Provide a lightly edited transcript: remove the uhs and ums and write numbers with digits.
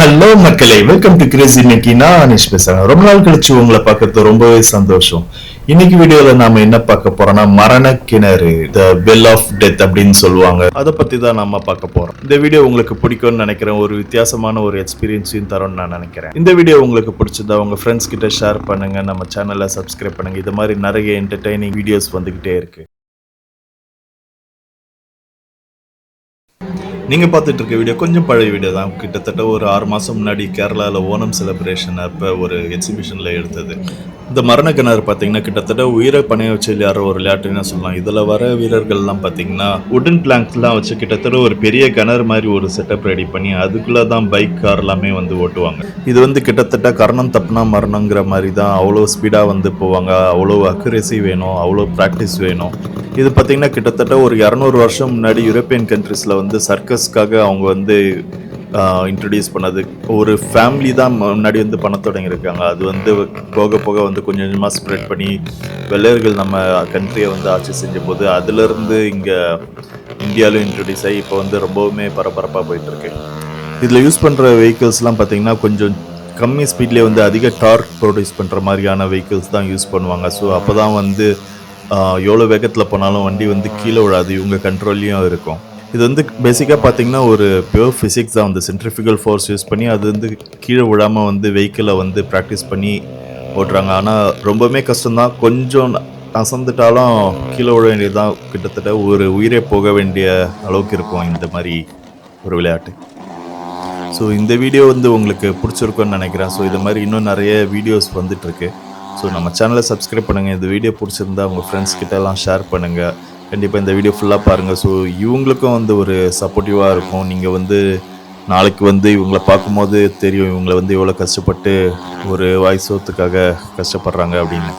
Hello மக்களே, welcome to Crazy. இன்னைக்கு நான் அனிஷ் பேசுறேன். ரொம்ப நாள் கழிச்சு உங்களை பார்க்கறது ரொம்பவே சந்தோஷம். இன்னைக்கு வீடியோல நாம என்ன பார்க்க போறோம்னா, மரண கிணறு, த வெல் ஆஃப் டெத் அப்படின்னு சொல்லுவாங்க. அதை பத்தி தான் நாம பார்க்க போறோம். இந்த வீடியோ உங்களுக்கு பிடிக்கும்னு நினைக்கிறேன். ஒரு வித்தியாசமான ஒரு எக்ஸ்பீரியன்ஸையும் தரும்னு நான் நினைக்கிறேன். இந்த வீடியோ உங்களுக்கு பிடிச்சதா உங்க ஃப்ரெண்ட்ஸ் கிட்ட ஷேர் பண்ணுங்க. நம்ம சேனலை சப்ஸ்கிரைப் பண்ணுங்க. இது மாதிரி நிறைய என்டர்டைனிங் வீடியோஸ் வந்துகிட்டே இருக்கு. நீங்கள் பார்த்துட்டு இருக்க வீடியோ கொஞ்சம் பழைய வீடியோ தான். கிட்டத்தட்ட ஒரு 6 மாதம் முன்னாடி கேரளாவில் ஓணம் செலிப்ரேஷன் அப்போ ஒரு எக்ஸிபிஷனில் எடுத்தது. இந்த மரண கிணறு பார்த்தீங்கன்னா கிட்டத்தட்ட உயிரை பணைய வச்சு விளையாடுற ஒரு விளையாட்டுன்னு சொல்லலாம். இதில் வர வீரர்கள்லாம் பார்த்தீங்கன்னா உடன் பிளாங்க்லாம் வச்சு கிட்டத்தட்ட ஒரு பெரிய கிணறு மாதிரி ஒரு செட்டப் ரெடி பண்ணி அதுக்குள்ளே தான் பைக் கார் எல்லாமே வந்து ஓட்டுவாங்க. இது வந்து கிட்டத்தட்ட கரணம் தப்புனா மரணங்கிற மாதிரி தான். அவ்வளோ ஸ்பீடாக வந்து போவாங்க. அவ்வளோ அக்யூரேசி வேணும், அவ்வளோ ப்ராக்டிஸ் வேணும். இது பார்த்தீங்கன்னா கிட்டத்தட்ட ஒரு 200 வருஷம் முன்னாடி யூரோப்பியன் கண்ட்ரீஸில் வந்து சர்க்கஸ்க்காக அவங்க வந்து இன்ட்ரடியூஸ் பண்ணது. ஒரு ஃபேமிலி தான் முன்னாடி வந்து பண்ண தொடங்கியிருக்காங்க. அது வந்து போக போக வந்து கொஞ்சம் கொஞ்சமாக ஸ்ப்ரெட் பண்ணி வெள்ளையர்கள் நம்ம கண்ட்ரியை வந்து ஆட்சி செஞ்ச போது அதிலிருந்து இங்கே இந்தியாவிலும் இன்ட்ரடியூஸ் ஆகி இப்போ வந்து ரொம்பவுமே பரபரப்பாக போயிட்டுருக்கு. இதில் யூஸ் பண்ணுற வெஹிக்கிள்ஸ்லாம் பார்த்திங்கன்னா கொஞ்சம் கம்மி ஸ்பீட்லேயே வந்து அதிக டார்க் ப்ரொடியூஸ் பண்ணுற மாதிரியான வெஹிக்கிள்ஸ் தான் யூஸ் பண்ணுவாங்க. ஸோ அப்போ தான் வந்து எவ்வளோ வேகத்தில் போனாலும் வண்டி வந்து கீழே விழாது, இவங்க கண்ட்ரோல்லையும் இருக்கும். இது வந்து பேசிக்காக பார்த்தீங்கன்னா ஒரு பியூர் ஃபிசிக்ஸ் தான். வந்து சென்ட்ரிஃபிகல் ஃபோர்ஸ் யூஸ் பண்ணி அது வந்து கீழே விழாமல் வந்து வெஹிக்கிளை வந்து ப்ராக்டிஸ் பண்ணி ஓட்டுறாங்க. ஆனால் ரொம்பவுமே கஷ்டம்தான். கொஞ்சம் அசந்துட்டாலும் கீழே விழ வேண்டியதுதான். கிட்டத்தட்ட ஒரு உயிரே போக வேண்டிய அளவுக்கு இருக்கும் இந்த மாதிரி ஒரு விளையாட்டு. ஸோ இந்த வீடியோ வந்து உங்களுக்கு பிடிச்சிருக்குன்னு நினைக்கிறேன். ஸோ இது மாதிரி இன்னும் நிறைய வீடியோஸ் வந்துட்டுருக்கு. ஸோ நம்ம சேனலை சப்ஸ்கிரைப் பண்ணுங்கள். இந்த வீடியோ பிடிச்சிருந்தா உங்கள் ஃப்ரெண்ட்ஸ் கிட்டலாம் ஷேர் பண்ணுங்கள். கண்டிப்பாக இந்த வீடியோ ஃபுல்லாக பாருங்கள். ஸோ இவங்களுக்கும் வந்து ஒரு சப்போர்ட்டிவாக இருக்கும். நீங்கள் வந்து நாளைக்கு வந்து இவங்களை பார்க்கும்போது தெரியும் இவங்களை வந்து எவ்வளோ கஷ்டப்பட்டு ஒரு வாய்ஸ் ஓத்துக்காக கஷ்டப்படுறாங்க அப்படின்னு.